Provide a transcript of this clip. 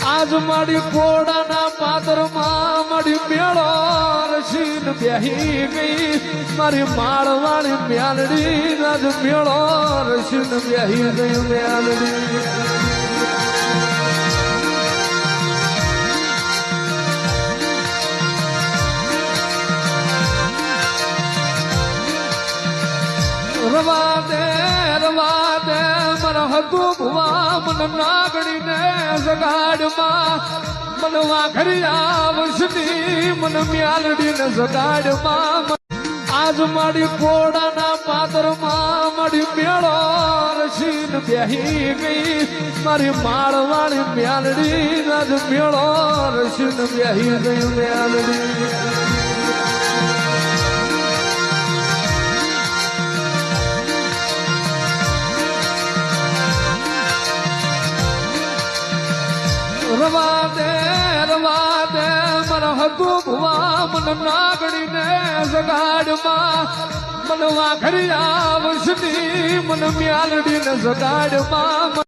આજ મારી કોડાના પાદરમાં મારી મેળો રસીન બેહી ગઈ મારી માળવાળી મ્યાલડી આજ મેળો રસીન બેહી ગઈ મ્યાલડી રવા દે મારા હકુ ભુવા મન નાગડીને જગાડમાં મન વાઘરી આવશની મન મ્યાલડીને જગાડમાં આજ મારી કોડાના પાદરમાં મારી મેળો રસીન બેહી ગઈ મારી માળવાળી મ્યાલડી આજ મેળો રસીન બેહી ગઈ મ્યાલડી રવા દે મારા હકુ ભુવા મન નાગડીને જગાડમાં મન વાઘરી આવશની મન મ્યાલડીને જગાડમાં